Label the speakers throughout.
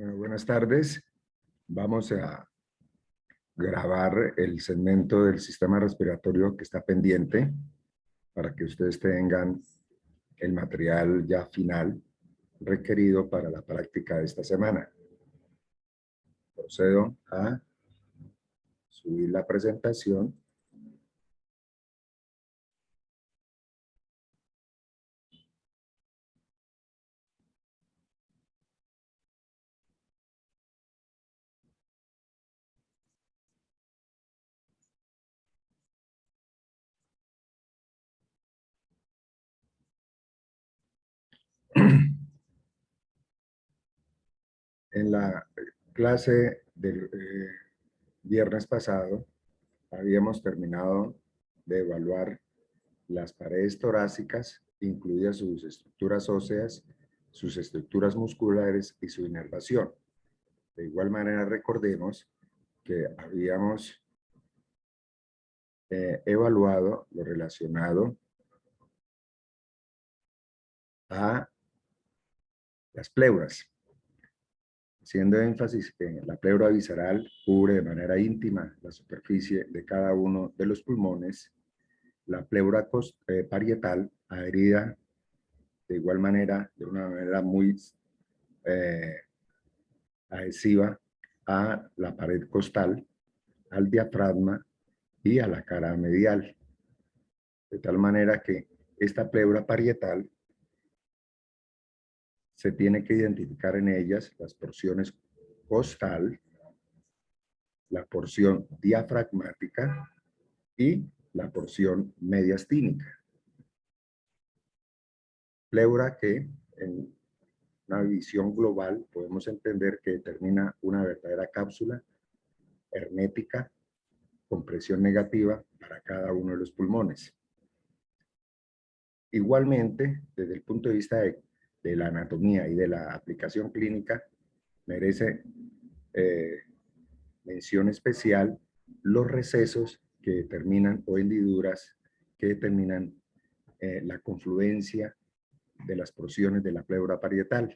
Speaker 1: Bueno, buenas tardes. Vamos a grabar el segmento del sistema respiratorio que está pendiente para que ustedes tengan el material ya final requerido para la práctica de esta semana. Procedo a subir la presentación. En la clase del viernes pasado habíamos terminado de evaluar las paredes torácicas, incluidas sus estructuras óseas, sus estructuras musculares y su inervación. De igual manera, recordemos que habíamos evaluado lo relacionado a las pleuras, haciendo énfasis que la pleura visceral cubre de manera íntima la superficie de cada uno de los pulmones, la pleura parietal adherida de igual manera, de una manera muy adhesiva a la pared costal, al diafragma y a la cara medial. De tal manera que esta pleura parietal se tiene que identificar en ellas las porciones costal, la porción diafragmática y la porción mediastínica. Pleura que en una visión global podemos entender que determina una verdadera cápsula hermética con presión negativa para cada uno de los pulmones. Igualmente, desde el punto de vista de la anatomía y de la aplicación clínica, merece mención especial los recesos que determinan, o hendiduras que determinan la confluencia de las porciones de la pleura parietal,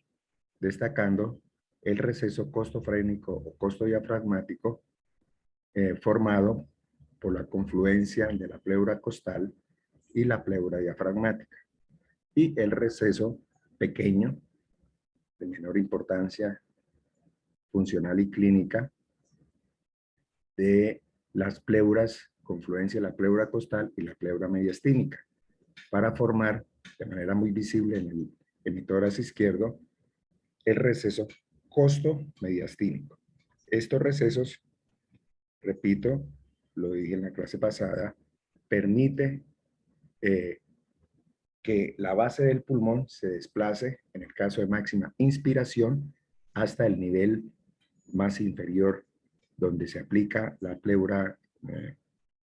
Speaker 1: destacando el receso costofrénico o costodiafragmático formado por la confluencia de la pleura costal y la pleura diafragmática, y el receso pequeño, de menor importancia funcional y clínica, de las pleuras, confluencia de la pleura costal y la pleura mediastínica, para formar de manera muy visible en el tórax izquierdo el receso costo-mediastínico. Estos recesos, repito, lo dije en la clase pasada, permite que la base del pulmón se desplace, en el caso de máxima inspiración, hasta el nivel más inferior, donde se aplica la pleura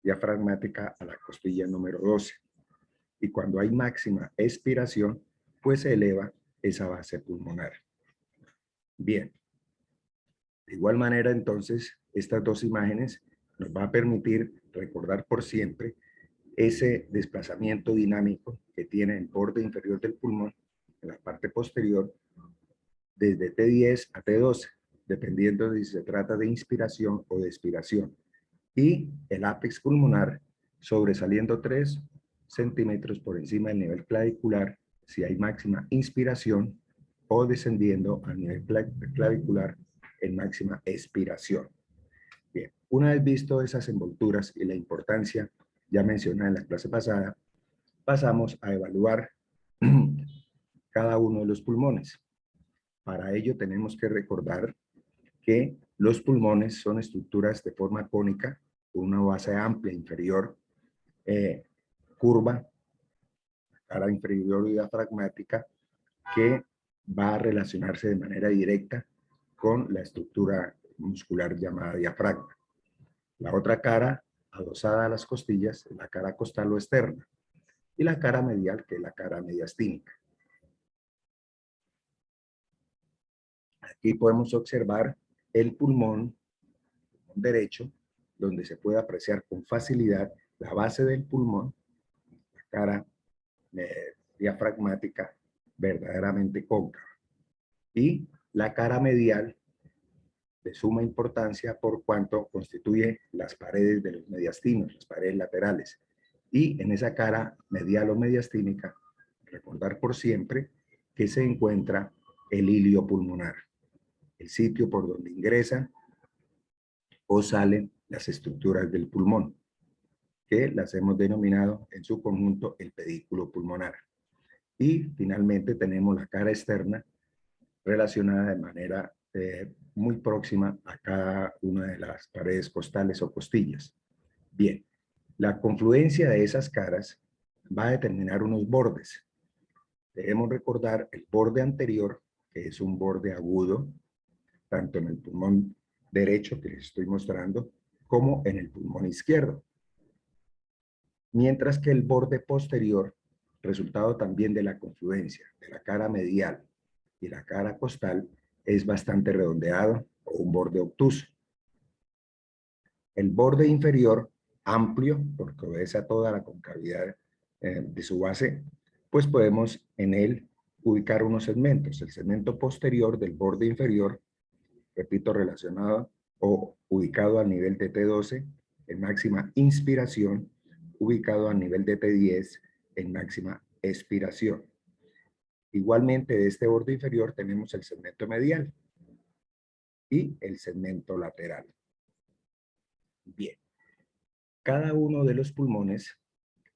Speaker 1: diafragmática a la costilla número 12. Y cuando hay máxima expiración, pues se eleva esa base pulmonar. Bien. De igual manera, entonces, estas dos imágenes nos va a permitir recordar por siempre ese desplazamiento dinámico que tiene el borde inferior del pulmón, en la parte posterior, desde T10 a T12, dependiendo de si se trata de inspiración o de expiración. Y el ápex pulmonar sobresaliendo 3 centímetros por encima del nivel clavicular si hay máxima inspiración, o descendiendo al nivel clavicular en máxima expiración. Bien, una vez visto esas envolturas y la importancia ya mencionada en la clase pasada, pasamos a evaluar cada uno de los pulmones. Para ello tenemos que recordar que los pulmones son estructuras de forma cónica, con una base amplia inferior, curva, cara inferior diafragmática, que va a relacionarse de manera directa con la estructura muscular llamada diafragma. La otra cara, adosada a las costillas, es la cara costal o externa, y la cara medial, que es la cara mediastínica. Aquí podemos observar el pulmón derecho, donde se puede apreciar con facilidad la base del pulmón, la cara diafragmática verdaderamente cóncava, y la cara medial de suma importancia por cuanto constituye las paredes de los mediastinos, las paredes laterales. Y en esa cara medial o mediastínica, recordar por siempre que se encuentra el hilio pulmonar, el sitio por donde ingresan o salen las estructuras del pulmón, que las hemos denominado en su conjunto el pedículo pulmonar. Y finalmente tenemos la cara externa relacionada de manera muy próxima a cada una de las paredes costales o costillas. Bien, la confluencia de esas caras va a determinar unos bordes. Debemos recordar el borde anterior, que es un borde agudo, tanto en el pulmón derecho que les estoy mostrando, como en el pulmón izquierdo. Mientras que el borde posterior, resultado también de la confluencia de la cara medial y la cara costal, es bastante redondeado o un borde obtuso. El borde inferior, amplio, porque obedece a toda la concavidad de su base, pues podemos en él ubicar unos segmentos. El segmento posterior del borde inferior, repito, relacionado o ubicado al nivel de T12 en máxima inspiración, ubicado a nivel de T10 en máxima expiración. Igualmente de este borde inferior tenemos el segmento medial y el segmento lateral. Bien, cada uno de los pulmones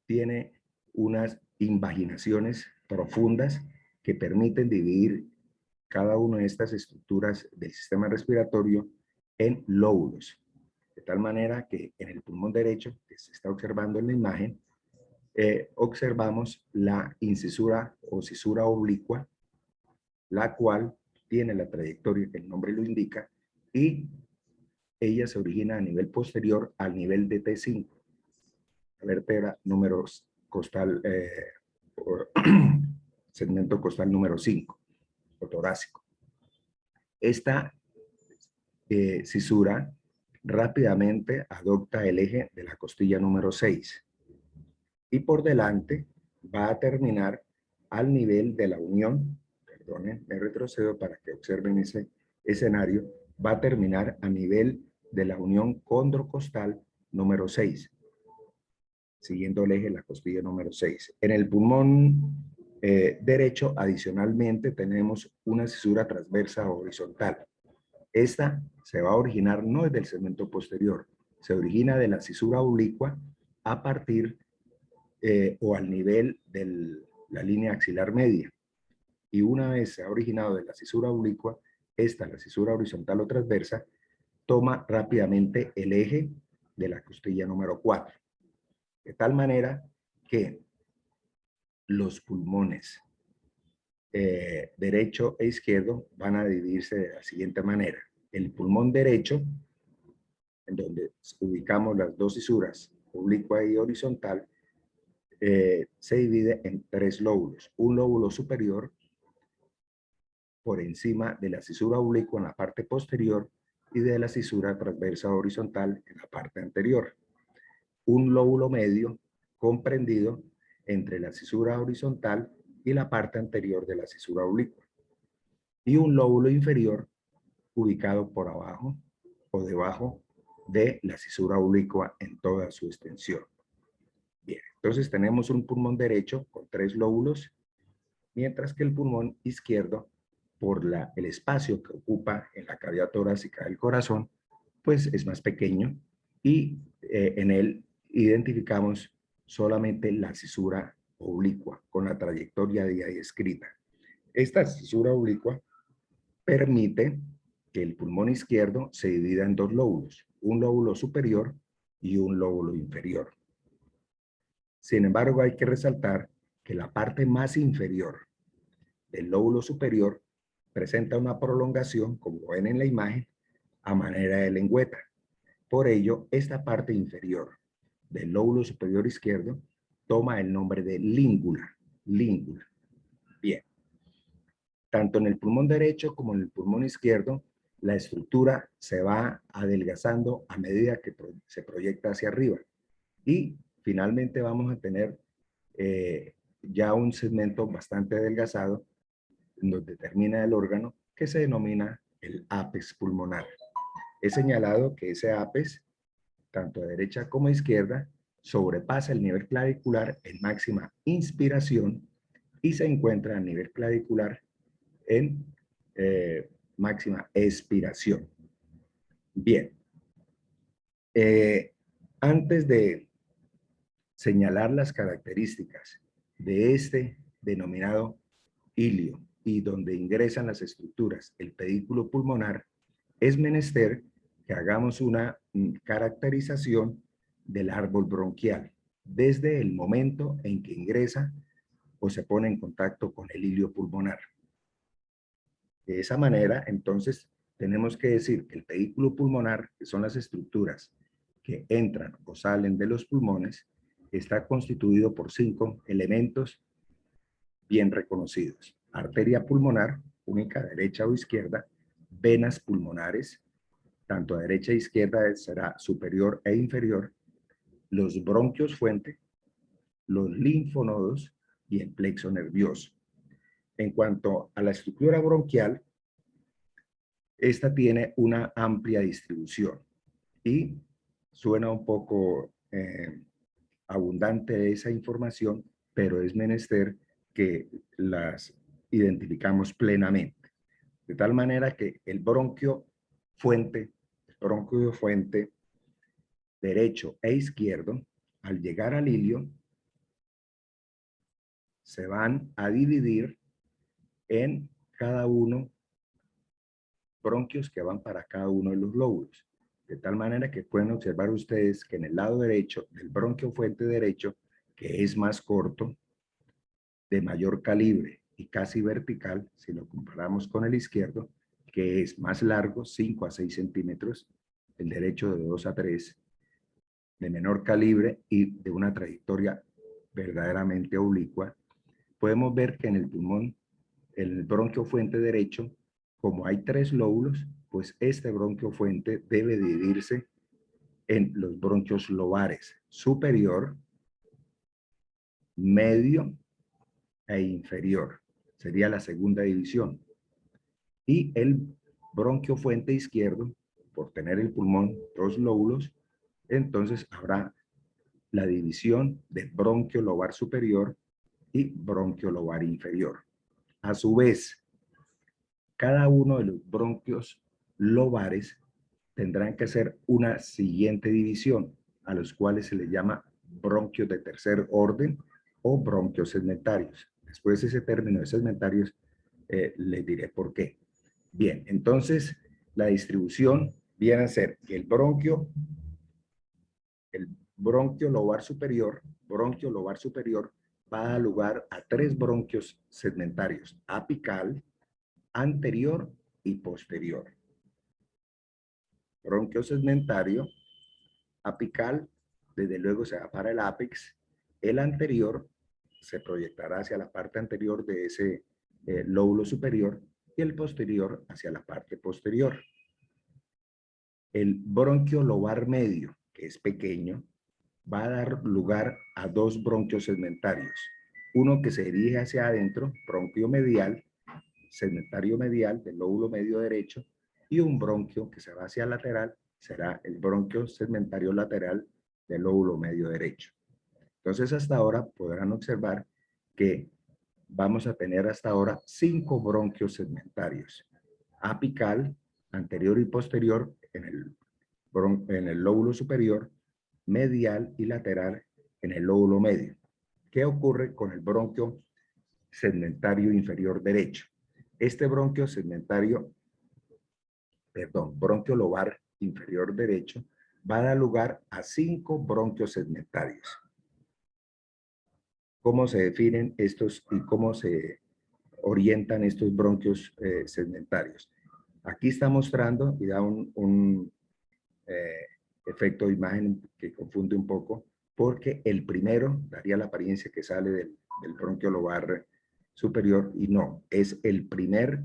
Speaker 1: tiene unas invaginaciones profundas que permiten dividir cada una de estas estructuras del sistema respiratorio en lóbulos. De tal manera que en el pulmón derecho, que se está observando en la imagen, observamos la incisura o cisura oblicua, la cual tiene la trayectoria que el nombre lo indica, y ella se origina a nivel posterior al nivel de T5, la vértebra número costal, segmento costal número 5, o torácico. Esta cisura rápidamente adopta el eje de la costilla número 6 y por delante va a terminar al nivel de la unión, perdonen, me retrocedo para que observen ese escenario, va a terminar a nivel de la unión condrocostal número 6, siguiendo el eje de la costilla número 6. En el pulmón derecho, adicionalmente, tenemos una cisura transversa horizontal. Esta se va a originar no desde el segmento posterior, se origina de la cisura oblicua a partir o al nivel de la línea axilar media. Y una vez se ha originado de la cisura oblicua, esta, la cisura horizontal o transversa, toma rápidamente el eje de la costilla número 4. De tal manera que los pulmones derecho e izquierdo van a dividirse de la siguiente manera. El pulmón derecho, en donde ubicamos las dos cisuras, oblicua y horizontal, se divide en 3 lóbulos. Un lóbulo superior por encima de la cisura oblicua en la parte posterior y de la cisura transversa horizontal en la parte anterior. Un lóbulo medio comprendido entre la cisura horizontal y la parte anterior de la cisura oblicua. Y un lóbulo inferior ubicado por abajo o debajo de la cisura oblicua en toda su extensión. Bien, entonces tenemos un pulmón derecho con 3 lóbulos, mientras que el pulmón izquierdo, por el espacio que ocupa en la cavidad torácica del corazón, pues es más pequeño y en él identificamos solamente la cisura oblicua con la trayectoria de ahí escrita. Esta cisura oblicua permite que el pulmón izquierdo se divida en 2 lóbulos, un lóbulo superior y un lóbulo inferior. Sin embargo, hay que resaltar que la parte más inferior del lóbulo superior presenta una prolongación, como ven en la imagen, a manera de lengüeta. Por ello, esta parte inferior del lóbulo superior izquierdo toma el nombre de língula. Língula. Bien. Tanto en el pulmón derecho como en el pulmón izquierdo, la estructura se va adelgazando a medida que se proyecta hacia arriba. Y finalmente vamos a tener ya un segmento bastante adelgazado, en donde termina el órgano, que se denomina el ápex pulmonar. He señalado que ese APES, tanto a derecha como a izquierda, sobrepasa el nivel clavicular en máxima inspiración y se encuentra a nivel clavicular en máxima expiración. Bien, antes de señalar las características de este denominado hilio y donde ingresan las estructuras, el pedículo pulmonar, es menester que hagamos una caracterización del árbol bronquial desde el momento en que ingresa o se pone en contacto con el hilio pulmonar. De esa manera, entonces, tenemos que decir que el pedículo pulmonar, que son las estructuras que entran o salen de los pulmones, está constituido por 5 elementos bien reconocidos. Arteria pulmonar, única, derecha o izquierda, venas pulmonares, tanto a derecha e izquierda será superior e inferior, los bronquios fuente, los linfonodos y el plexo nervioso. En cuanto a la estructura bronquial, esta tiene una amplia distribución y suena un poco abundante esa información, pero es menester que las identificamos plenamente. De tal manera que el bronquio fuente derecho e izquierdo, al llegar al hilio, se van a dividir en cada uno bronquios que van para cada uno de los lóbulos. De tal manera que pueden observar ustedes que en el lado derecho del bronquio fuente derecho, que es más corto, de mayor calibre y casi vertical, si lo comparamos con el izquierdo, que es más largo, 5 a 6 centímetros, el derecho de 2 a 3, de menor calibre y de una trayectoria verdaderamente oblicua, podemos ver que en el pulmón, el bronquio fuente derecho, como hay 3 lóbulos, pues este bronquio fuente debe dividirse en los bronquios lobares superior, medio e inferior. Sería la segunda división. Y el bronquio fuente izquierdo, por tener el pulmón 2 lóbulos, entonces habrá la división de bronquio lobar superior y bronquio lobar inferior. A su vez, cada uno de los bronquios lobares tendrán que hacer una siguiente división, a los cuales se les llama bronquios de tercer orden o bronquios segmentarios. Después de ese término de segmentarios, les diré por qué. Bien, entonces la distribución viene a ser que el bronquio lobar superior va a dar lugar a 3 bronquios segmentarios: apical, anterior y posterior. Bronquio segmentario, apical, desde luego se va para el ápex. El anterior se proyectará hacia la parte anterior de ese lóbulo superior y el posterior hacia la parte posterior. El bronquio lobar medio, que es pequeño, va a dar lugar a 2 bronquios segmentarios. Uno que se dirige hacia adentro, bronquio medial, segmentario medial del lóbulo medio derecho, y un bronquio que se va hacia lateral, será el bronquio segmentario lateral del lóbulo medio derecho. Entonces, hasta ahora podrán observar que vamos a tener hasta ahora 5 bronquios segmentarios: apical, anterior y posterior en el lóbulo superior, medial y lateral en el lóbulo medio. ¿Qué ocurre con el bronquio segmentario inferior derecho? Este bronquio lobar inferior derecho va a dar lugar a 5 bronquios segmentarios. ¿Cómo se definen estos y cómo se orientan estos bronquios segmentarios? Aquí está mostrando y da un efecto de imagen que confunde un poco, porque el primero daría la apariencia que sale del bronquio lobar superior, y no, es el primer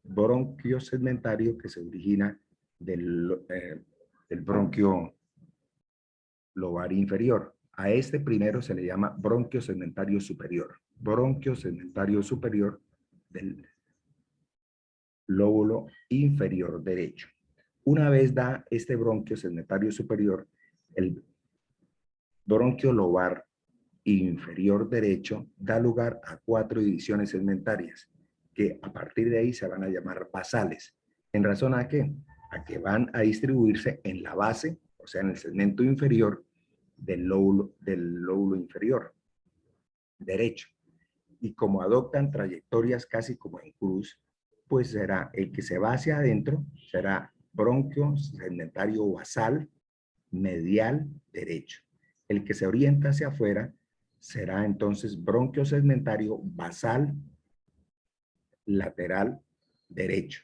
Speaker 1: bronquio segmentario que se origina del bronquio lobar inferior. A este primero se le llama bronquio segmentario superior. Bronquio segmentario superior del lóbulo inferior derecho. Una vez da este bronquio segmentario superior, el bronquio lobar inferior derecho da lugar a 4 divisiones segmentarias, que a partir de ahí se van a llamar basales. ¿En razón a qué? A que van a distribuirse en la base, o sea, en el segmento inferior del lóbulo inferior derecho. Y como adoptan trayectorias casi como en cruz, pues será el que se va hacia adentro, será bronquio segmentario basal medial derecho. El que se orienta hacia afuera será entonces bronquio segmentario basal lateral derecho.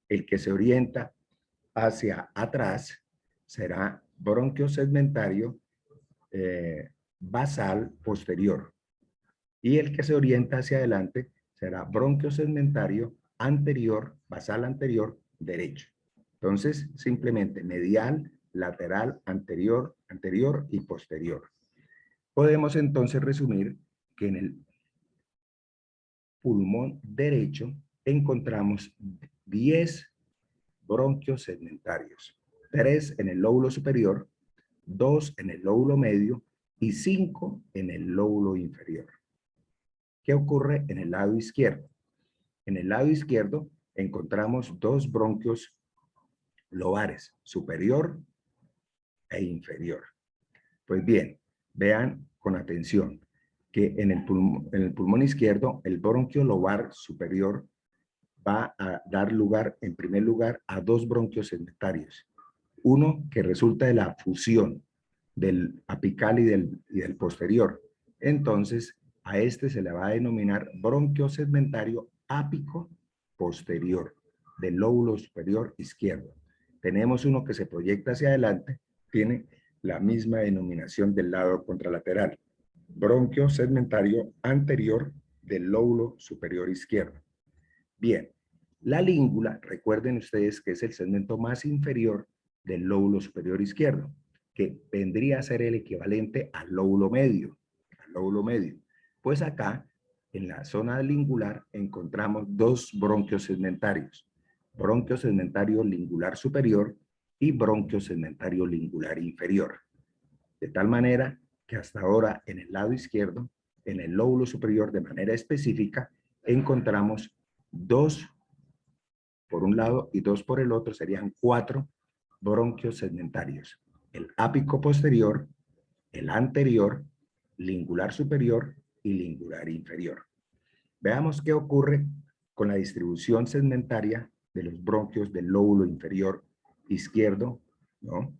Speaker 1: El que se orienta hacia atrás será bronquio segmentario basal posterior. Y el que se orienta hacia adelante será bronquio segmentario anterior, basal anterior derecho. Entonces, simplemente medial, lateral, anterior, anterior y posterior. Podemos entonces resumir que en el pulmón derecho encontramos 10 bronquios segmentarios, 3 en el lóbulo superior, 2 en el lóbulo medio y 5 en el lóbulo inferior. ¿Qué ocurre en el lado izquierdo? En el lado izquierdo encontramos 2 bronquios lobares, superior e inferior. Pues bien, vean con atención que en el pulmón izquierdo, el bronquio lobar superior va a dar lugar, en primer lugar, a 2 bronquios segmentarios. Uno que resulta de la fusión del apical y del posterior. Entonces, a este se le va a denominar bronquio segmentario ápico posterior del lóbulo superior izquierdo. Tenemos uno que se proyecta hacia adelante, tiene la misma denominación del lado contralateral. Bronquio segmentario anterior del lóbulo superior izquierdo. Bien, la língula, recuerden ustedes que es el segmento más inferior del lóbulo superior izquierdo, que vendría a ser el equivalente al lóbulo medio. Pues acá, en la zona lingular, encontramos 2 bronquios segmentarios. Bronquio segmentario lingular superior y bronquio segmentario lingular inferior. De tal manera que hasta ahora en el lado izquierdo, en el lóbulo superior de manera específica, encontramos 2 por un lado y 2 por el otro, serían 4 bronquios segmentarios. El ápico posterior, el anterior, lingular superior y lingular inferior. Veamos qué ocurre con la distribución segmentaria de los bronquios del lóbulo inferior izquierdo, ¿no?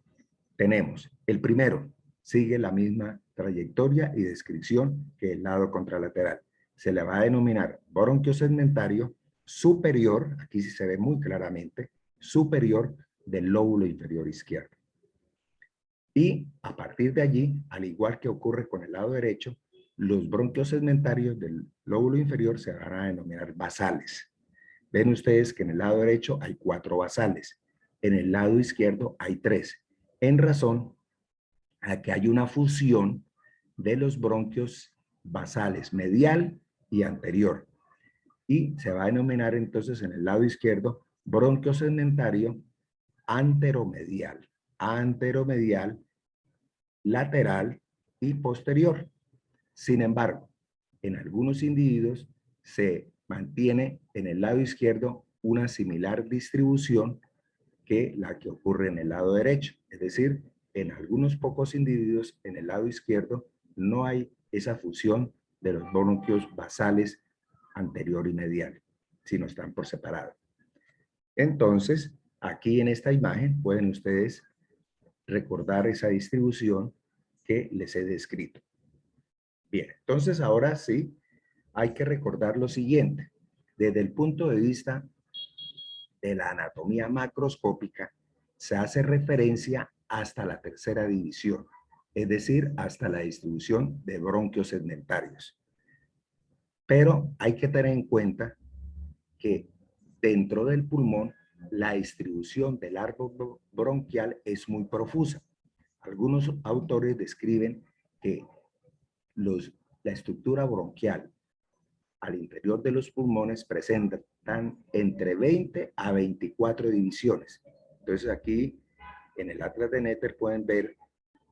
Speaker 1: Tenemos el primero, sigue la misma trayectoria y descripción que el lado contralateral. Se le va a denominar bronquio segmentario superior, aquí sí se ve muy claramente, superior del lóbulo inferior izquierdo. Y a partir de allí, al igual que ocurre con el lado derecho, los bronquios segmentarios del lóbulo inferior se van a denominar basales. Ven ustedes que en el lado derecho hay 4 basales, en el lado izquierdo hay 3, en razón a que hay una fusión de los bronquios basales medial y anterior. Y se va a denominar entonces en el lado izquierdo bronquio segmentario anteromedial, lateral y posterior. Sin embargo, en algunos individuos se mantiene en el lado izquierdo una similar distribución que la que ocurre en el lado derecho. Es decir, en algunos pocos individuos en el lado izquierdo no hay esa fusión de los bronquios basales anterior y medial, sino están por separado. Entonces, aquí en esta imagen pueden ustedes recordar esa distribución que les he descrito. Bien, entonces ahora sí hay que recordar lo siguiente. Desde el punto de vista de la anatomía macroscópica, se hace referencia hasta la tercera división, es decir, hasta la distribución de bronquios segmentarios. Pero hay que tener en cuenta que dentro del pulmón la distribución del árbol bronquial es muy profusa. Algunos autores describen que la estructura bronquial al interior de los pulmones presentan entre 20 a 24 divisiones. Entonces aquí en el Atlas de Netter pueden ver,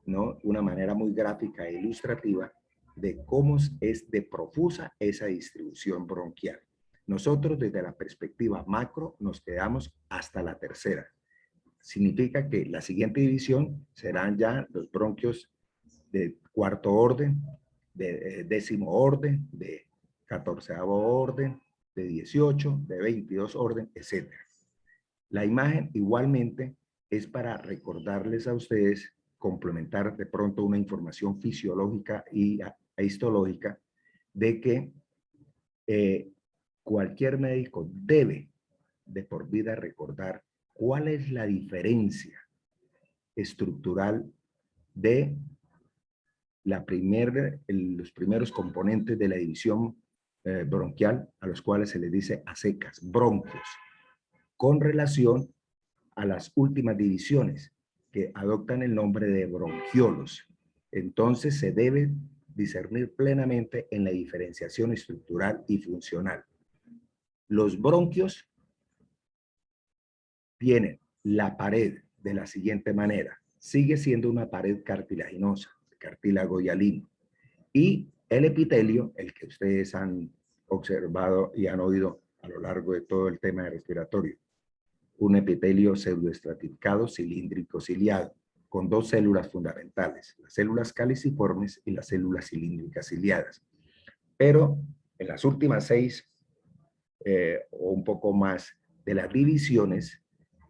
Speaker 1: ¿no?, una manera muy gráfica e ilustrativa de cómo es de profusa esa distribución bronquial. Nosotros desde la perspectiva macro nos quedamos hasta la tercera. Significa que la siguiente división serán ya los bronquios de cuarto orden, de décimo orden, de 14º orden, de 18, de 22 orden, etc. La imagen igualmente es para recordarles a ustedes, complementar de pronto una información fisiológica y histológica de que cualquier médico debe de por vida recordar cuál es la diferencia estructural de los primeros componentes de la división bronquial, a los cuales se les dice a secas, bronquios, con relación a las últimas divisiones que adoptan el nombre de bronquiolos. Entonces se debe discernir plenamente en la diferenciación estructural y funcional. Los bronquios tienen la pared de la siguiente manera. Sigue siendo una pared cartilaginosa, cartílago hialino. Y el epitelio, el que ustedes han observado y han oído a lo largo de todo el tema respiratorio, un epitelio pseudoestratificado cilíndrico ciliado, con dos células fundamentales, las células caliciformes y las células cilíndricas ciliadas. Pero en las últimas 6 o un poco más de las divisiones,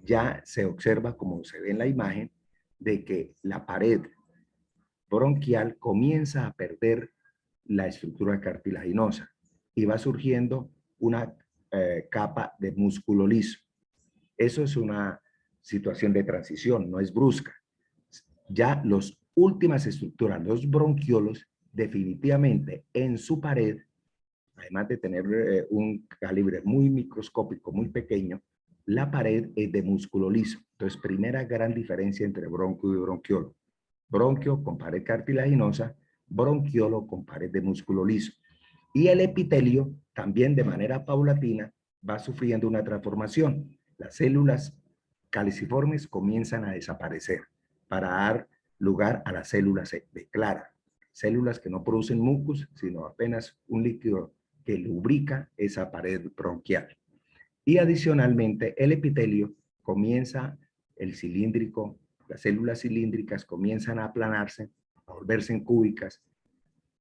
Speaker 1: ya se observa, como se ve en la imagen, de que la pared bronquial comienza a perder la estructura cartilaginosa y va surgiendo una capa de músculo liso. Eso es una situación de transición, no es brusca. Ya las últimas estructuras, los bronquiolos, definitivamente en su pared, además de tener un calibre muy microscópico, muy pequeño, la pared es de músculo liso. Entonces, primera gran diferencia entre bronquio y bronquiolo. Bronquio con pared cartilaginosa, bronquiolo con pared de músculo liso. Y el epitelio también de manera paulatina va sufriendo una transformación. Las células caliciformes comienzan a desaparecer para dar lugar a las células de clara. Células que no producen mucus, sino apenas un líquido que lubrica esa pared bronquial. Y adicionalmente el epitelio comienza, el cilíndrico, las células cilíndricas comienzan a aplanarse, a volverse en cúbicas,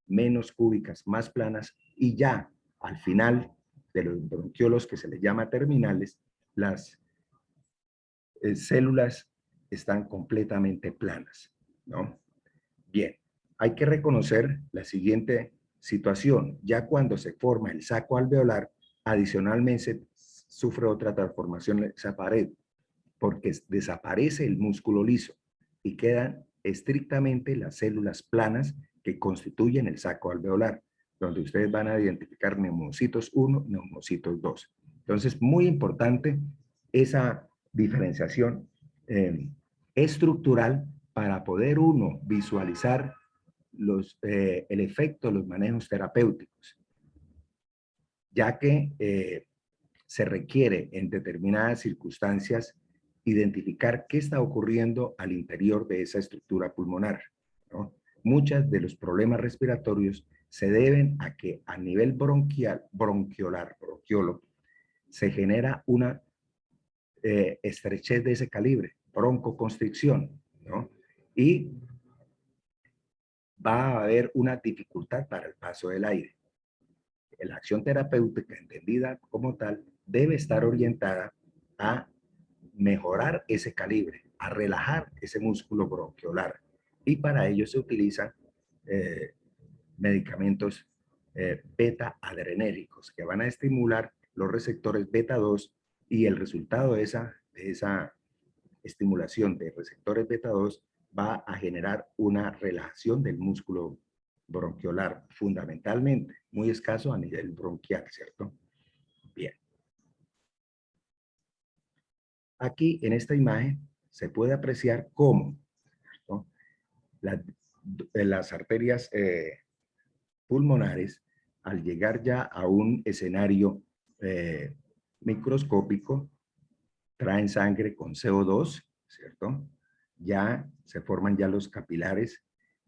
Speaker 1: menos cúbicas, más planas, y ya al final de los bronquiolos, que se les llama terminales, las células están completamente planas, ¿no? Bien, hay que reconocer la siguiente situación. Ya cuando se forma el saco alveolar, adicionalmente sufre otra transformación en esa pared, porque desaparece el músculo liso y quedan estrictamente las células planas que constituyen el saco alveolar, donde ustedes van a identificar neumocitos 1, neumocitos 2. Entonces, muy importante esa diferenciación estructural para poder uno visualizar el efecto de los manejos terapéuticos, ya que se requiere en determinadas circunstancias identificar qué está ocurriendo al interior de esa estructura pulmonar, ¿no? Muchos de los problemas respiratorios se deben a que a nivel bronquiolo, se genera una estrechez de ese calibre, broncoconstricción, ¿no? Y va a haber una dificultad para el paso del aire. La acción terapéutica, entendida como tal, debe estar orientada a mejorar ese calibre, a relajar ese músculo bronquiolar. Y para ello se utilizan medicamentos beta-adrenérgicos que van a estimular los receptores beta 2, y el resultado de esa estimulación de receptores beta 2 va a generar una relajación del músculo bronquiolar, fundamentalmente, muy escaso a nivel bronquial, ¿cierto? Bien. Aquí en esta imagen se puede apreciar cómo, ¿no?, las arterias pulmonares, al llegar ya a un escenario microscópico, traen sangre con CO2, ¿cierto? Ya se forman ya los capilares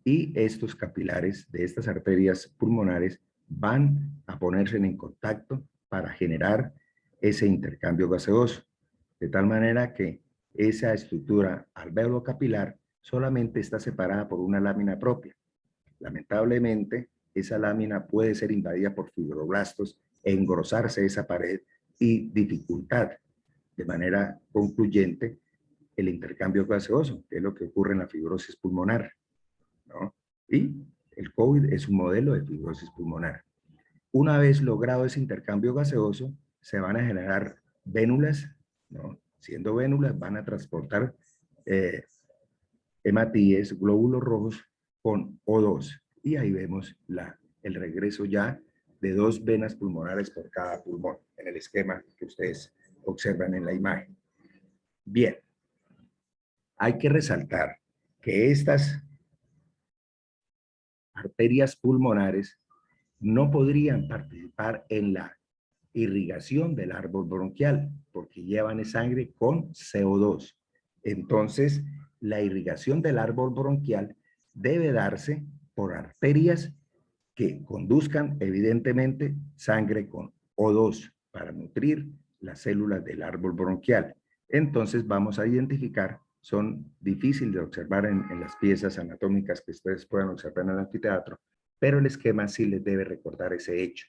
Speaker 1: y estos capilares de estas arterias pulmonares van a ponerse en contacto para generar ese intercambio gaseoso. De tal manera que esa estructura alveolo-capilar solamente está separada por una lámina propia. Lamentablemente, esa lámina puede ser invadida por fibroblastos e engrosarse esa pared y dificultar de manera concluyente el intercambio gaseoso, que es lo que ocurre en la fibrosis pulmonar, ¿no? Y el COVID es un modelo de fibrosis pulmonar. Una vez logrado ese intercambio gaseoso, se van a generar vénulas, ¿no? Siendo vénulas, van a transportar hematíes, glóbulos rojos con O2. Y ahí vemos el regreso ya de 2 venas pulmonares por cada pulmón, en el esquema que ustedes observan en la imagen. Bien, hay que resaltar que estas arterias pulmonares no podrían participar en la irrigación del árbol bronquial porque llevan sangre con CO2. Entonces, la irrigación del árbol bronquial debe darse por arterias que conduzcan evidentemente sangre con O2 para nutrir las células del árbol bronquial. Entonces vamos a identificar, son difíciles de observar en las piezas anatómicas que ustedes puedan observar en el anfiteatro, pero el esquema sí les debe recordar ese hecho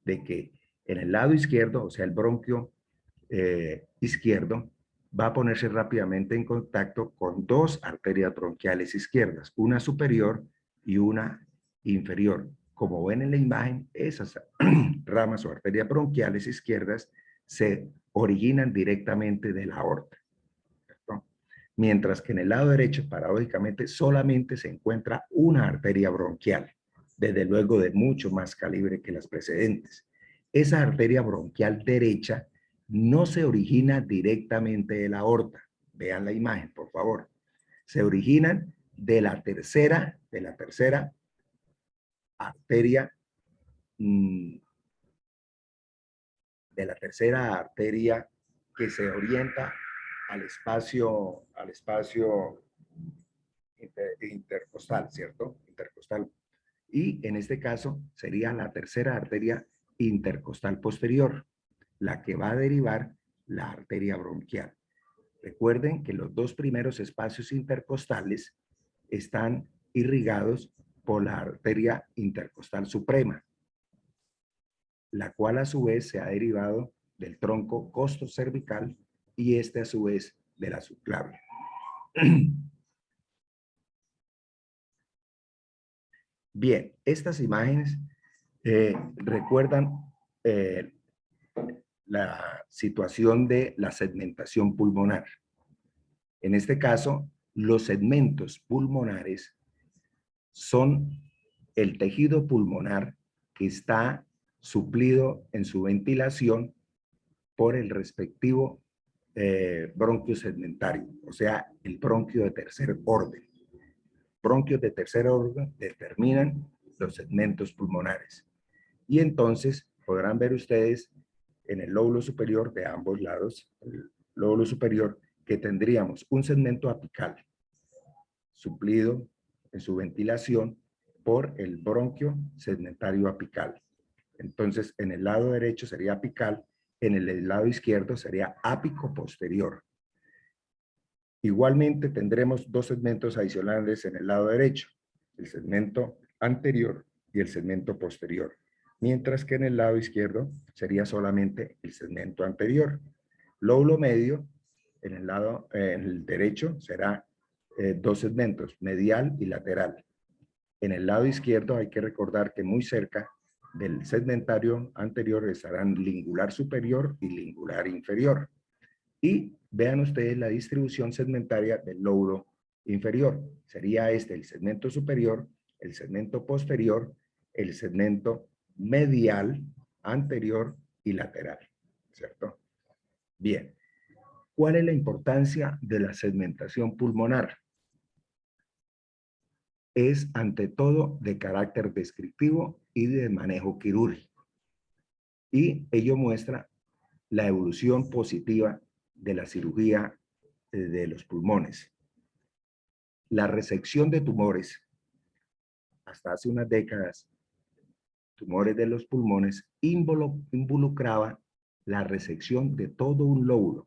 Speaker 1: de que en el lado izquierdo, o sea, el bronquio izquierdo, va a ponerse rápidamente en contacto con 2 arterias bronquiales izquierdas, una superior y una inferior. Como ven en la imagen, esas ramas o arterias bronquiales izquierdas se originan directamente de la aorta, ¿cierto? Mientras que en el lado derecho, paradójicamente, solamente se encuentra una arteria bronquial, desde luego de mucho más calibre que las precedentes. Esa arteria bronquial derecha no se origina directamente de la aorta. Vean la imagen, por favor. Se originan de la tercera arteria, que se orienta al espacio intercostal, ¿cierto? Intercostal. Y en este caso sería la tercera arteria intercostal posterior, la que va a derivar la arteria bronquial. Recuerden que los 2 primeros espacios intercostales están irrigados por la arteria intercostal suprema, la cual a su vez se ha derivado del tronco costocervical y este a su vez de la subclavia. Bien, estas imágenes recuerdan la situación de la segmentación pulmonar. En este caso, los segmentos pulmonares son el tejido pulmonar que está suplido en su ventilación por el respectivo bronquio segmentario, o sea, el bronquio de tercer orden. Bronquios de tercer orden determinan los segmentos pulmonares. Y entonces podrán ver ustedes en el lóbulo superior de ambos lados, el lóbulo superior, que tendríamos un segmento apical suplido en su ventilación por el bronquio segmentario apical. Entonces, en el lado derecho sería apical, en el lado izquierdo sería ápico posterior. Igualmente tendremos 2 segmentos adicionales en el lado derecho, el segmento anterior y el segmento posterior, mientras que en el lado izquierdo sería solamente el segmento anterior. Lóbulo medio, en el derecho será 2 segmentos, medial y lateral. En el lado izquierdo hay que recordar que muy cerca del segmentario anterior estarán lingular superior y lingular inferior. Y vean ustedes la distribución segmentaria del lóbulo inferior. Sería este el segmento superior, el segmento posterior, el segmento medial, anterior y lateral, ¿cierto? Bien, ¿cuál es la importancia de la segmentación pulmonar? Es ante todo de carácter descriptivo y de manejo quirúrgico. Y ello muestra la evolución positiva de la cirugía de los pulmones. La resección de tumores, hasta hace unas décadas, tumores de los pulmones, involucraba la resección de todo un lóbulo.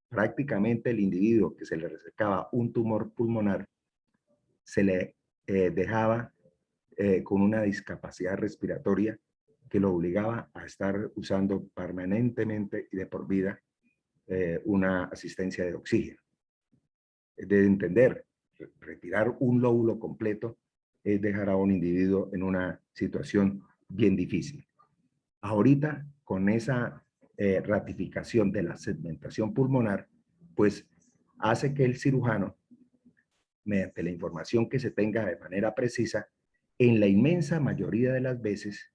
Speaker 1: Prácticamente el individuo que se le resecaba un tumor pulmonar se le dejaba con una discapacidad respiratoria que lo obligaba a estar usando permanentemente y de por vida una asistencia de oxígeno. Es de entender, retirar un lóbulo completo es dejar a un individuo en una situación bien difícil. Ahorita, con esa ratificación de la segmentación pulmonar, pues hace que el cirujano, mediante la información que se tenga de manera precisa, en la inmensa mayoría de las veces,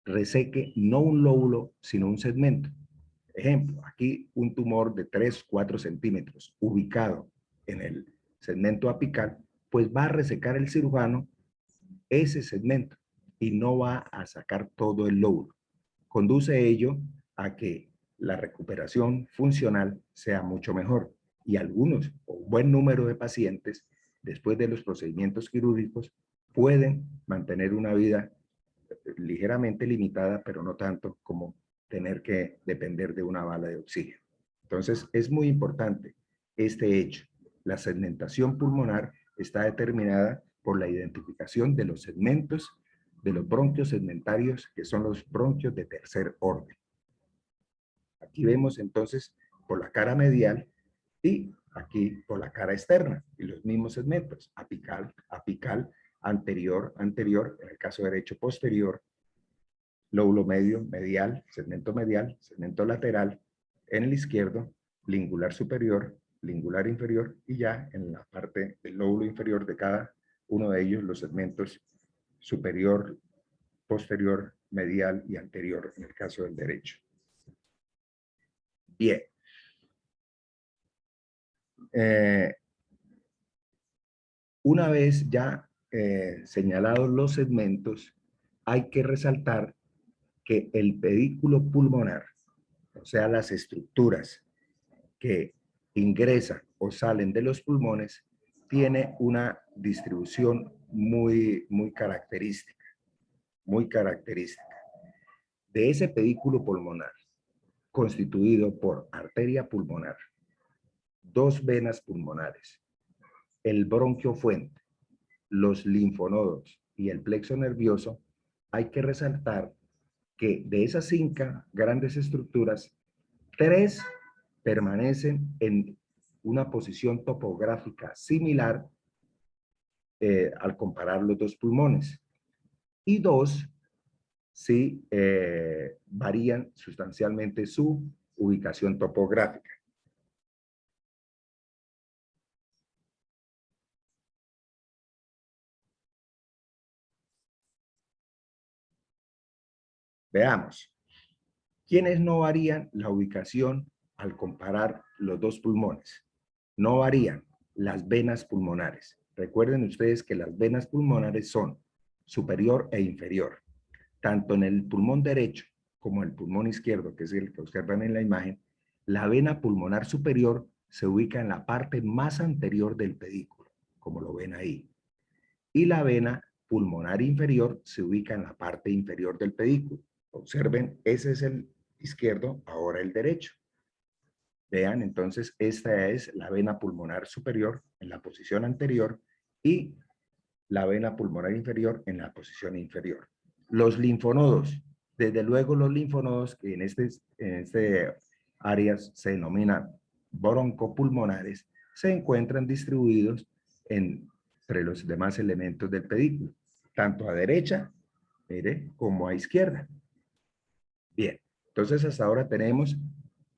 Speaker 1: reseque no un lóbulo, sino un segmento. Ejemplo, aquí un tumor de 3, 4 centímetros ubicado en el segmento apical, pues va a resecar el cirujano ese segmento y no va a sacar todo el lóbulo. Conduce ello a que la recuperación funcional sea mucho mejor y algunos, o un buen número de pacientes, después de los procedimientos quirúrgicos, pueden mantener una vida ligeramente limitada, pero no tanto como tener que depender de una bala de oxígeno. Entonces, es muy importante este hecho. La segmentación pulmonar está determinada por la identificación de los segmentos de los bronquios segmentarios, que son los bronquios de tercer orden. Aquí vemos entonces por la cara medial y aquí por la cara externa, y los mismos segmentos, apical, apical, anterior, anterior, en el caso derecho, posterior, lóbulo medio, medial, segmento lateral, en el izquierdo, lingular superior, lingular inferior, y ya en la parte del lóbulo inferior de cada uno de ellos, los segmentos superior, posterior, medial y anterior, en el caso del derecho. Bien. Una vez ya señalados los segmentos, hay que resaltar que el pedículo pulmonar, o sea, las estructuras que ingresan o salen de los pulmones, tiene una distribución muy característica, muy característica. De ese pedículo pulmonar, constituido por arteria pulmonar, dos venas pulmonares, el bronquio fuente, los linfonodos y el plexo nervioso, hay que resaltar que de esas 5 grandes estructuras, 3 permanecen en una posición topográfica similar al comparar los dos pulmones, y 2 sí varían sustancialmente su ubicación topográfica. Veamos. ¿Quiénes no varían la ubicación al comparar los dos pulmones? No varían las venas pulmonares. Recuerden ustedes que las venas pulmonares son superior e inferior. Tanto en el pulmón derecho como en el pulmón izquierdo, que es el que observan en la imagen, la vena pulmonar superior se ubica en la parte más anterior del pedículo, como lo ven ahí. Y la vena pulmonar inferior se ubica en la parte inferior del pedículo. Observen, ese es el izquierdo, ahora el derecho. Vean, entonces, esta es la vena pulmonar superior en la posición anterior y la vena pulmonar inferior en la posición inferior. Los linfonodos, desde luego los linfonodos que en este área se denominan broncopulmonares, se encuentran distribuidos entre los demás elementos del pedículo, tanto a derecha, mire, como a izquierda. Bien, entonces hasta ahora tenemos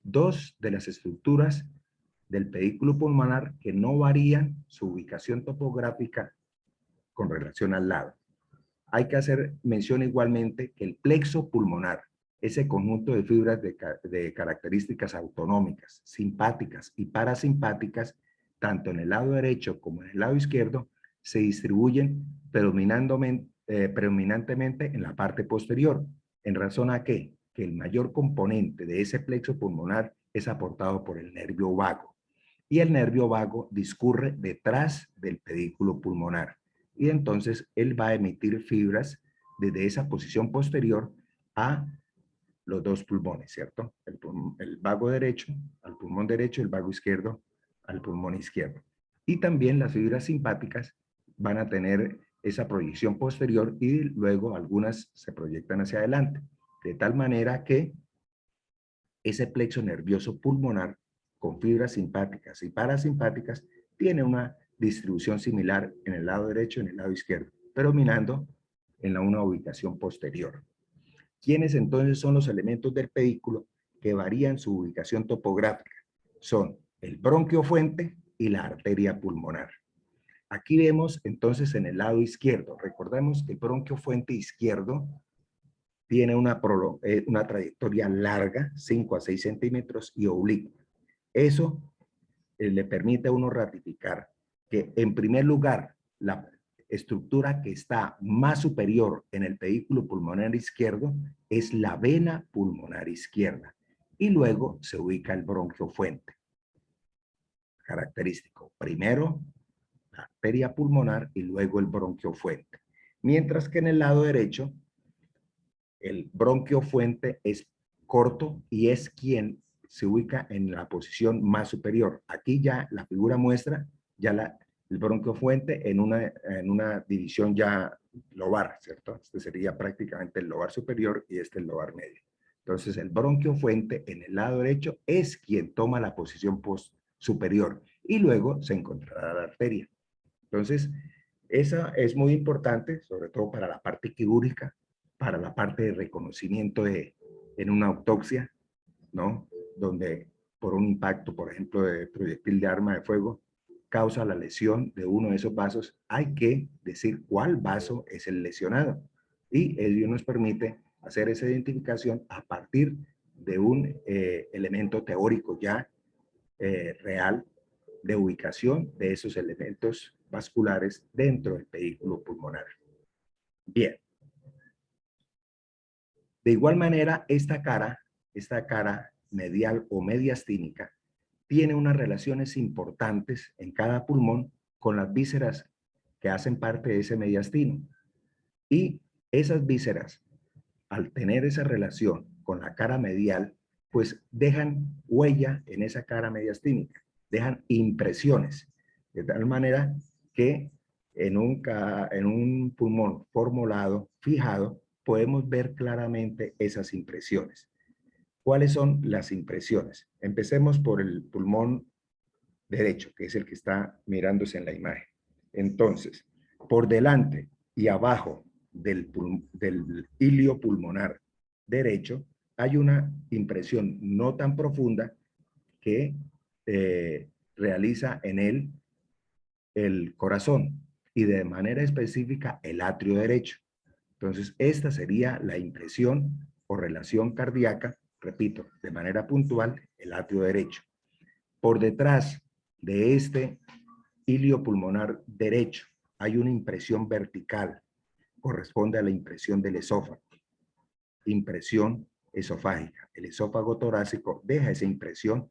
Speaker 1: 2 de las estructuras del pedículo pulmonar que no varían su ubicación topográfica con relación al lado. Hay que hacer mención igualmente que el plexo pulmonar, ese conjunto de fibras de características autonómicas, simpáticas y parasimpáticas, tanto en el lado derecho como en el lado izquierdo, se distribuyen predominantemente en la parte posterior. ¿En razón a qué? Que el mayor componente de ese plexo pulmonar es aportado por el nervio vago. Y el nervio vago discurre detrás del pedículo pulmonar. Y entonces él va a emitir fibras desde esa posición posterior a los dos pulmones, ¿cierto? El vago derecho al pulmón derecho, el vago izquierdo al pulmón izquierdo. Y también las fibras simpáticas van a tener esa proyección posterior y luego algunas se proyectan hacia adelante, de tal manera que ese plexo nervioso pulmonar con fibras simpáticas y parasimpáticas tiene una distribución similar en el lado derecho y en el lado izquierdo, predominando en una ubicación posterior. ¿Quiénes entonces son los elementos del pedículo que varían su ubicación topográfica? Son el bronquio fuente y la arteria pulmonar. Aquí vemos entonces en el lado izquierdo, recordemos que el bronquio fuente izquierdo tiene una trayectoria larga, 5 a 6 centímetros y oblicua. Eso le permite a uno ratificar que en primer lugar la estructura que está más superior en el pedículo pulmonar izquierdo es la vena pulmonar izquierda y luego se ubica el bronquio fuente. Característico, primero la arteria pulmonar y luego el bronquio fuente. Mientras que en el lado derecho el bronquio fuente es corto y es quien se ubica en la posición más superior. Aquí ya la figura muestra ya el bronquio fuente en una división ya lobar, ¿cierto? Este sería prácticamente el lobar superior y este el lobar medio. Entonces el bronquio fuente en el lado derecho es quien toma la posición superior y luego se encontrará la arteria. Entonces, esa es muy importante, sobre todo para la parte quirúrgica, para la parte de reconocimiento en una autopsia, ¿no? Donde por un impacto, por ejemplo, de proyectil de arma de fuego, causa la lesión de uno de esos vasos, hay que decir cuál vaso es el lesionado. Y ello nos permite hacer esa identificación a partir de un elemento teórico ya real de ubicación de esos elementos vasculares dentro del pedículo pulmonar. Bien. De igual manera, esta cara medial o mediastínica, tiene unas relaciones importantes en cada pulmón con las vísceras que hacen parte de ese mediastino. Y esas vísceras, al tener esa relación con la cara medial, pues dejan huella en esa cara mediastínica, dejan impresiones, de tal manera que en un pulmón formulado, fijado, podemos ver claramente esas impresiones. ¿Cuáles son las impresiones? Empecemos por el pulmón derecho, que es el que está mirándose en la imagen. Entonces, por delante y abajo del hilio pulmonar derecho, hay una impresión no tan profunda que realiza en él el corazón y de manera específica el atrio derecho. Entonces, esta sería la impresión o relación cardíaca, repito, de manera puntual, el atrio derecho. Por detrás de este hilio pulmonar derecho hay una impresión vertical, corresponde a la impresión del esófago. Impresión esofágica. El esófago torácico deja esa impresión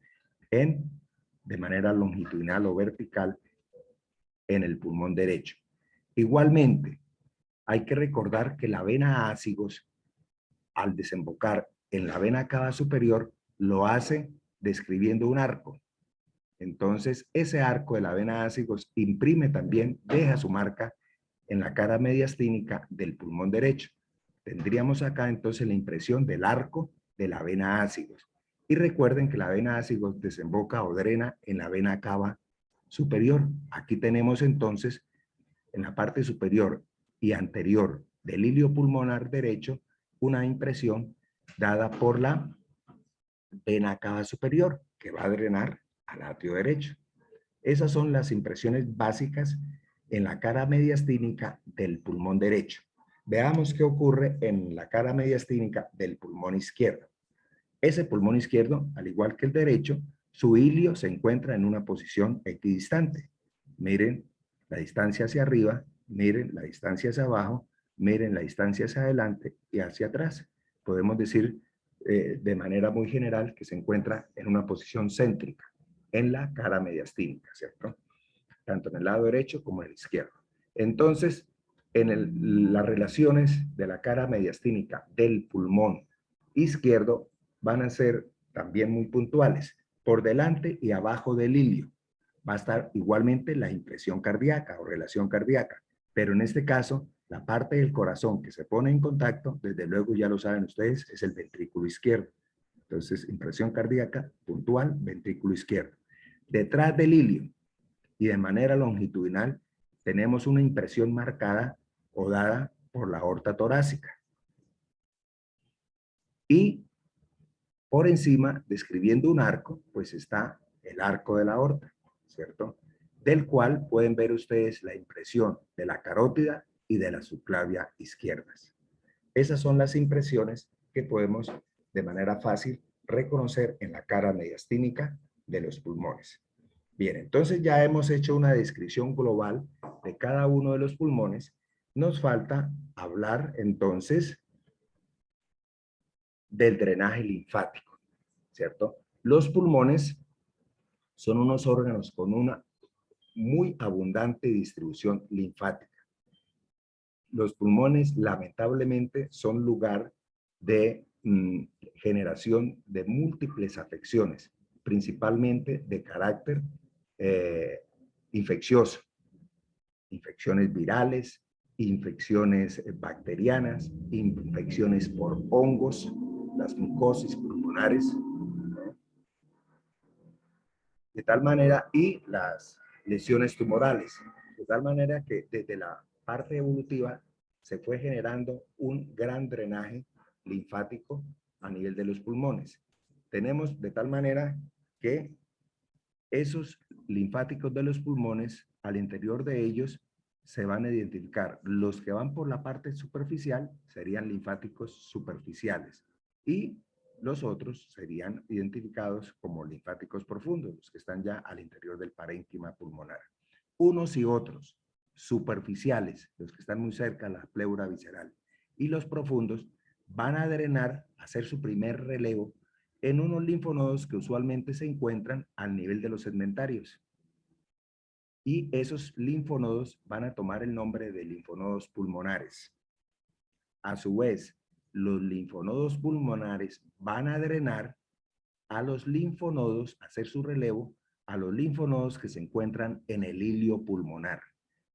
Speaker 1: de manera longitudinal o vertical en el pulmón derecho. Igualmente, hay que recordar que la vena ácigos, al desembocar en la vena cava superior, lo hace describiendo un arco. Entonces, ese arco de la vena ácigos imprime también, deja su marca en la cara mediastínica del pulmón derecho. Tendríamos acá entonces la impresión del arco de la vena ácigos. Y recuerden que la vena ácigos desemboca o drena en la vena cava superior. Aquí tenemos entonces en la parte superior y anterior del hilio pulmonar derecho una impresión dada por la vena cava superior que va a drenar al atrio derecho. Esas son las impresiones básicas en la cara mediastínica del pulmón derecho. Veamos qué ocurre en la cara mediastínica del pulmón izquierdo. Ese pulmón izquierdo, al igual que el derecho, su hilio se encuentra en una posición equidistante. Miren la distancia hacia arriba, miren la distancia hacia abajo, miren la distancia hacia adelante y hacia atrás. Podemos decir de manera muy general, que se encuentra en una posición céntrica, en la cara mediastínica, ¿cierto? Tanto en el lado derecho como en el izquierdo. Entonces, las relaciones de la cara mediastínica del pulmón izquierdo van a ser también muy puntuales. Por delante y abajo del ilio va a estar igualmente la impresión cardíaca o relación cardíaca, pero en este caso, la parte del corazón que se pone en contacto, desde luego ya lo saben ustedes, es el ventrículo izquierdo. Entonces, impresión cardíaca puntual, ventrículo izquierdo. Detrás del ilio y de manera longitudinal tenemos una impresión marcada o dada por la aorta torácica. Y por encima, describiendo un arco, pues está el arco de la aorta, ¿cierto? Del cual pueden ver ustedes la impresión de la carótida y de la subclavia izquierdas. Esas son las impresiones que podemos de manera fácil reconocer en la cara mediastínica de los pulmones. Bien, entonces ya hemos hecho una descripción global de cada uno de los pulmones. Nos falta hablar entonces del drenaje linfático, ¿cierto? Los pulmones son unos órganos con una muy abundante distribución linfática. Los pulmones lamentablemente son lugar de generación de múltiples afecciones, principalmente de carácter infeccioso, infecciones virales, infecciones bacterianas, infecciones por hongos, las micosis pulmonares, de tal manera, y las lesiones tumorales, de tal manera que desde la parte evolutiva se fue generando un gran drenaje linfático a nivel de los pulmones. Tenemos de tal manera que esos linfáticos de los pulmones, al interior de ellos, se van a identificar. Los que van por la parte superficial serían linfáticos superficiales y los otros serían identificados como linfáticos profundos, los que están ya al interior del parénquima pulmonar. Unos y otros, superficiales, los que están muy cerca a la pleura visceral, y los profundos van a drenar, a hacer su primer relevo en unos linfonodos que usualmente se encuentran al nivel de los segmentarios. Y esos linfonodos van a tomar el nombre de linfonodos pulmonares. A su vez, los linfonodos pulmonares van a drenar a los linfonodos, hacer su relevo, a los linfonodos que se encuentran en el ilio pulmonar.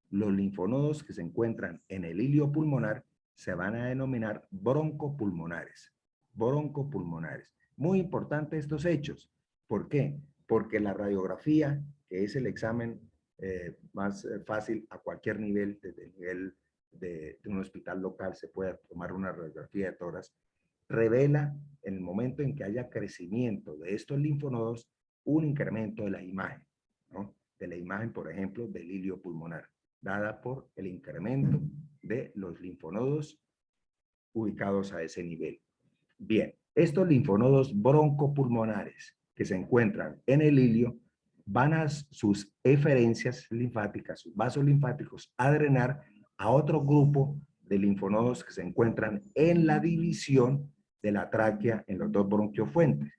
Speaker 1: Los linfonodos que se encuentran en el ilio pulmonar se van a denominar broncopulmonares. Broncopulmonares. Muy importante estos hechos. ¿Por qué? Porque la radiografía, que es el examen más fácil a cualquier nivel, desde el nivel de un hospital local se puede tomar una radiografía de tórax, revela en el momento en que haya crecimiento de estos linfonodos un incremento de la imagen, ¿no? De la imagen, por ejemplo, del ilio pulmonar, dada por el incremento de los linfonodos ubicados a ese nivel. Bien, estos linfonodos broncopulmonares que se encuentran en el ilio van a sus eferencias linfáticas, sus vasos linfáticos, a drenar a otro grupo de linfonodos que se encuentran en la división de la tráquea en los dos bronquiofuentes.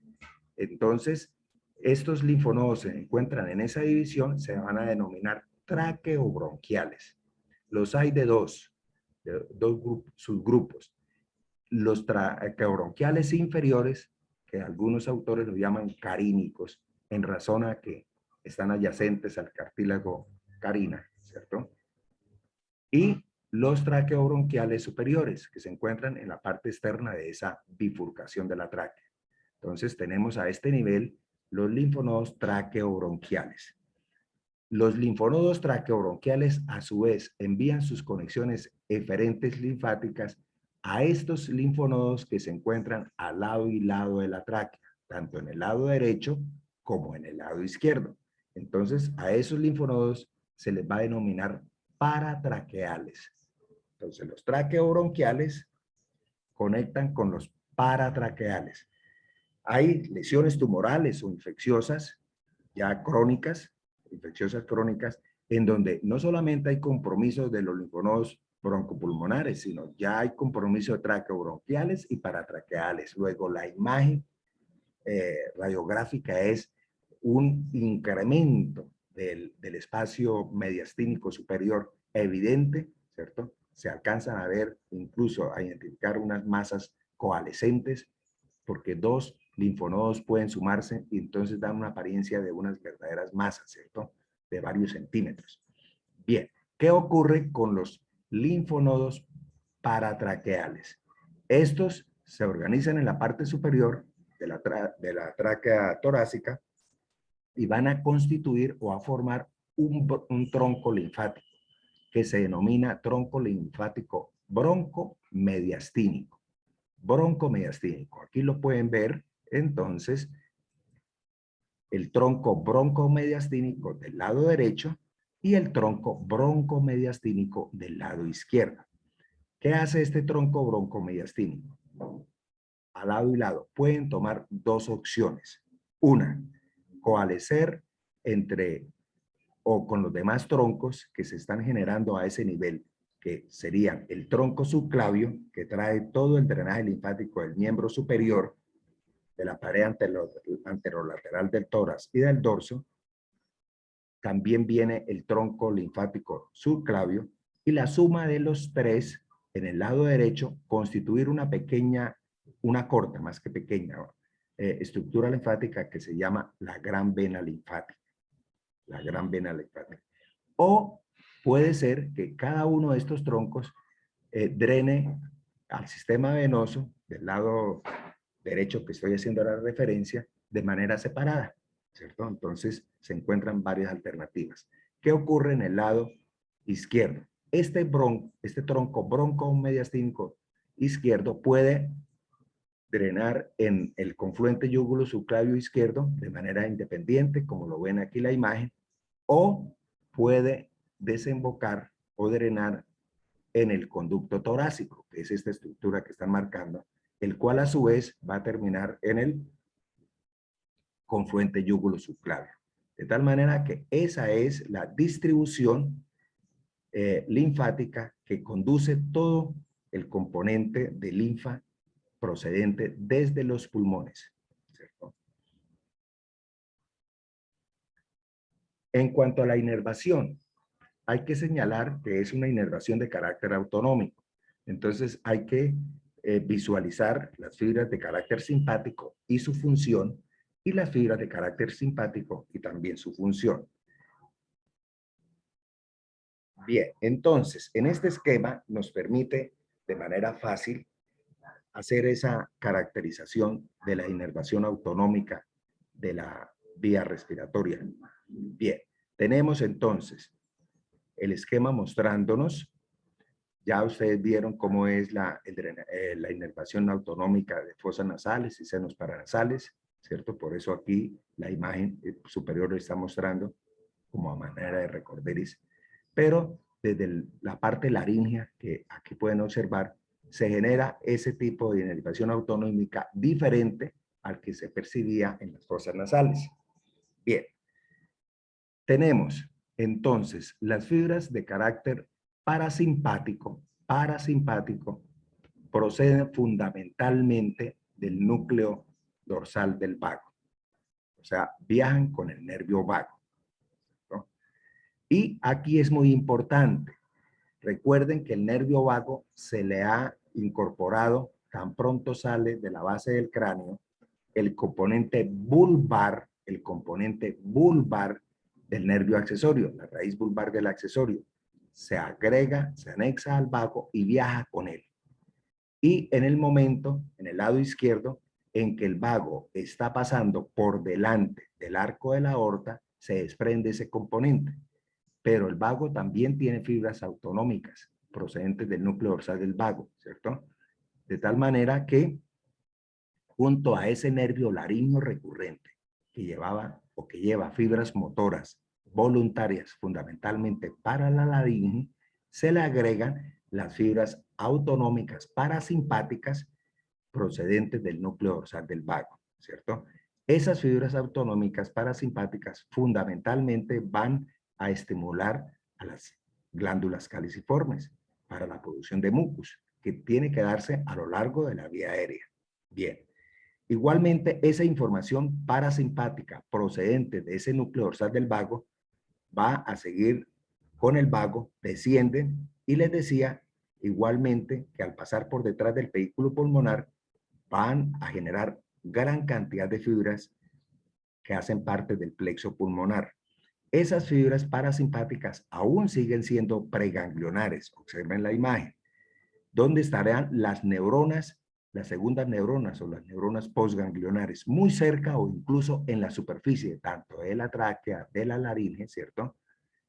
Speaker 1: Entonces, estos linfonodos se encuentran en esa división, se van a denominar traqueobronquiales. Los hay de dos subgrupos. Los traqueobronquiales inferiores, que algunos autores lo llaman carínicos, en razón a que están adyacentes al cartílago carina, ¿cierto? Y los traqueobronquiales superiores, que se encuentran en la parte externa de esa bifurcación de la tráquea. Entonces tenemos a este nivel los linfonodos traqueobronquiales. Los linfonodos traqueobronquiales a su vez envían sus conexiones eferentes linfáticas a estos linfonodos que se encuentran al lado y lado de la tráquea, tanto en el lado derecho como en el lado izquierdo. Entonces a esos linfonodos se les va a denominar paratraqueales. Entonces los traqueobronquiales conectan con los paratraqueales. Hay lesiones tumorales o infecciosas ya crónicas, infecciosas crónicas, en donde no solamente hay compromisos de los linfonodos broncopulmonares, sino ya hay compromiso de traqueobronquiales y paratraqueales. Luego la imagen radiográfica es un incremento del espacio mediastínico superior evidente, ¿cierto? Se alcanzan a ver, incluso a identificar unas masas coalescentes, porque dos linfonodos pueden sumarse y entonces dan una apariencia de unas verdaderas masas, ¿cierto? De varios centímetros. Bien, ¿qué ocurre con los linfonodos paratraqueales? Estos se organizan en la parte superior de la tráquea torácica y van a constituir o a formar un tronco linfático que se denomina tronco linfático broncomediastínico. Broncomediastínico. Aquí lo pueden ver, entonces, el tronco broncomediastínico del lado derecho y el tronco broncomediastínico del lado izquierdo. ¿Qué hace este tronco broncomediastínico? A lado y lado pueden tomar dos opciones. Una, coalescer entre o con los demás troncos que se están generando a ese nivel, que serían el tronco subclavio, que trae todo el drenaje linfático del miembro superior, de la pared anterolateral del tórax y del dorso. También viene el tronco linfático subclavio, y la suma de los tres en el lado derecho constituir una pequeña, una corta, más que pequeña, estructura linfática que se llama la gran vena linfática. La gran vena linfática. O puede ser que cada uno de estos troncos drene al sistema venoso del lado derecho que estoy haciendo la referencia de manera separada, ¿cierto? Entonces se encuentran varias alternativas. ¿Qué ocurre en el lado izquierdo? Este tronco broncomediastínico izquierdo puede drenar en el confluente yúgulo subclavio izquierdo de manera independiente, como lo ven aquí la imagen, o puede desembocar o drenar en el conducto torácico, que es esta estructura que están marcando, el cual a su vez va a terminar en el confluente yúgulo subclavio. De tal manera que esa es la distribución linfática que conduce todo el componente de linfa procedente desde los pulmones, ¿cierto? En cuanto a la inervación, hay que señalar que es una inervación de carácter autonómico. Entonces hay que visualizar las fibras de carácter simpático y su función, y las fibras de carácter simpático y también su función. Bien, entonces, en este esquema nos permite de manera fácil hacer esa caracterización de la inervación autonómica de la vía respiratoria. Bien, tenemos entonces el esquema mostrándonos, ya ustedes vieron cómo es la inervación autonómica de fosas nasales y senos paranasales, ¿cierto? Por eso aquí la imagen superior lo está mostrando como a manera de recorderis. Pero desde la parte laríngea, que aquí pueden observar, se genera ese tipo de inervación autonómica diferente al que se percibía en las fosas nasales. Bien, tenemos entonces las fibras de carácter parasimpático proceden fundamentalmente del núcleo dorsal del vago. O sea, viajan con el nervio vago, ¿no? Y aquí es muy importante. Recuerden que el nervio vago se le ha incorporado, tan pronto sale de la base del cráneo, el componente bulbar del nervio accesorio, la raíz bulbar del accesorio. Se agrega, se anexa al vago y viaja con él. Y en el momento, en el lado izquierdo, en que el vago está pasando por delante del arco de la aorta, se desprende ese componente. Pero el vago también tiene fibras autonómicas procedentes del núcleo dorsal del vago, ¿cierto? De tal manera que junto a ese nervio laríngeo recurrente que llevaba o que lleva fibras motoras voluntarias fundamentalmente para la laringe, se le agregan las fibras autonómicas parasimpáticas procedentes del núcleo dorsal del vago, ¿cierto? Esas fibras autonómicas parasimpáticas fundamentalmente van a estimular a las glándulas caliciformes para la producción de mucus, que tiene que darse a lo largo de la vía aérea. Bien. Igualmente, esa información parasimpática procedente de ese núcleo dorsal del vago va a seguir con el vago, descienden, y les decía igualmente que al pasar por detrás del vehículo pulmonar van a generar gran cantidad de fibras que hacen parte del plexo pulmonar. Esas fibras parasimpáticas aún siguen siendo preganglionares. Observen la imagen, donde estarán las neuronas, las segundas neuronas o las neuronas postganglionares, muy cerca o incluso en la superficie, tanto de la tráquea, de la laringe, ¿cierto?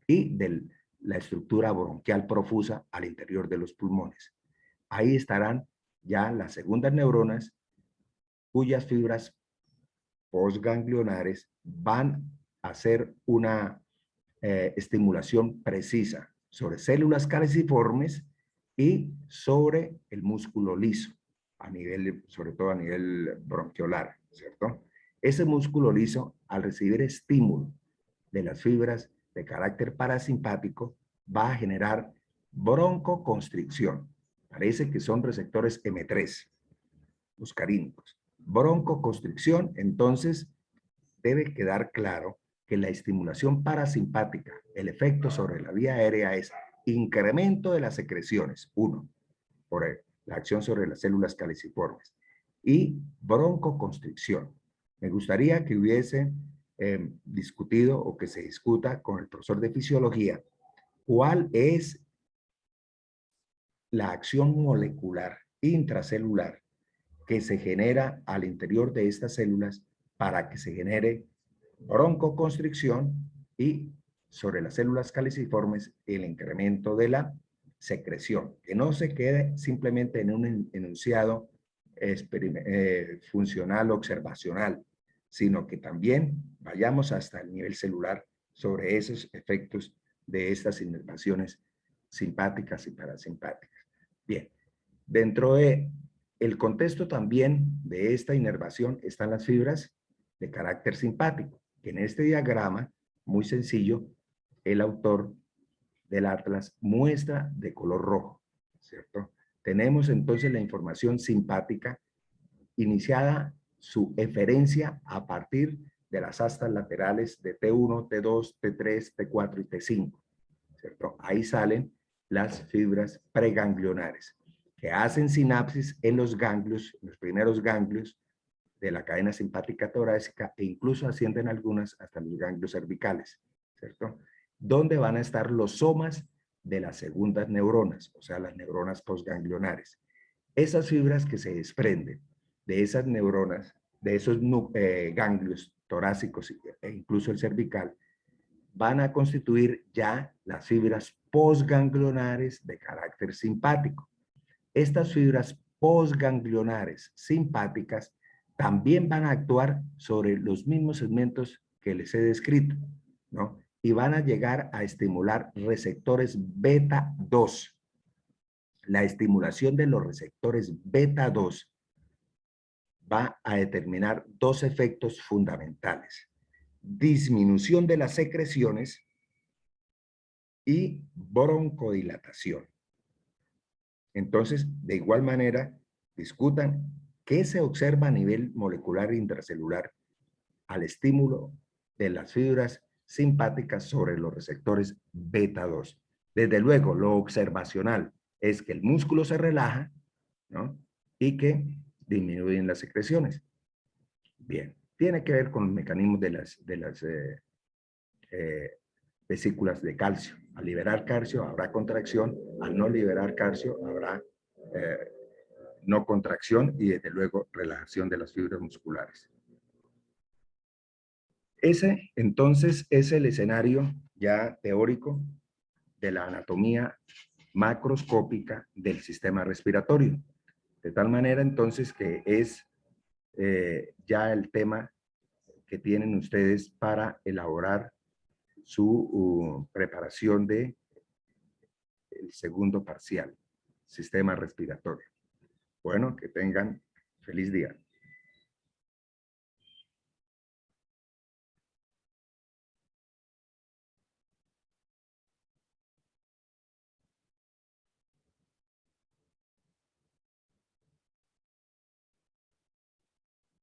Speaker 1: Y de la estructura bronquial profusa al interior de los pulmones. Ahí estarán ya las segundas neuronas, cuyas fibras postganglionares van a hacer una estimulación precisa sobre células caliciformes y sobre el músculo liso, a nivel, sobre todo a nivel bronquiolar, ¿cierto? Ese músculo liso, al recibir estímulo de las fibras de carácter parasimpático, va a generar broncoconstricción. Parece que son receptores M3, muscarínicos. Broncoconstricción, entonces, debe quedar claro que la estimulación parasimpática, el efecto sobre la vía aérea es incremento de las secreciones, uno, por la acción sobre las células caliciformes, y broncoconstricción. Me gustaría que hubiese discutido o que se discuta con el profesor de fisiología cuál es la acción molecular intracelular que se genera al interior de estas células para que se genere broncoconstricción y sobre las células caliciformes el incremento de la secreción, que no se quede simplemente en un enunciado funcional observacional, sino que también vayamos hasta el nivel celular sobre esos efectos de estas inervaciones simpáticas y parasimpáticas. Bien, dentro de el contexto también de esta inervación están las fibras de carácter simpático, que en este diagrama, muy sencillo, el autor del atlas muestra de color rojo, ¿cierto? Tenemos entonces la información simpática iniciada su eferencia a partir de las astas laterales de T1, T2, T3, T4 y T5, ¿cierto? Ahí salen las fibras preganglionares, que hacen sinapsis en los ganglios, en los primeros ganglios de la cadena simpática torácica, e incluso ascienden algunas hasta los ganglios cervicales, ¿cierto? Donde van a estar los somas de las segundas neuronas, o sea, las neuronas postganglionares. Esas fibras que se desprenden de esas neuronas, de esos ganglios torácicos e incluso el cervical, van a constituir ya las fibras postganglionares de carácter simpático. Estas fibras postganglionares simpáticas también van a actuar sobre los mismos segmentos que les he descrito, ¿no? Y van a llegar a estimular receptores beta 2. La estimulación de los receptores beta 2 va a determinar dos efectos fundamentales: disminución de las secreciones y broncodilatación. Entonces, de igual manera, discutan qué se observa a nivel molecular intracelular al estímulo de las fibras simpáticas sobre los receptores beta 2. Desde luego, lo observacional es que el músculo se relaja, ¿no? Y que disminuyen las secreciones. Bien, tiene que ver con los mecanismos de las vesículas de calcio. Al liberar calcio habrá contracción, al no liberar calcio habrá no contracción y desde luego relajación de las fibras musculares. Ese entonces es el escenario ya teórico de la anatomía macroscópica del sistema respiratorio. De tal manera entonces que es ya el tema que tienen ustedes para elaborar su preparación de el segundo parcial, sistema respiratorio. Bueno, que tengan feliz día.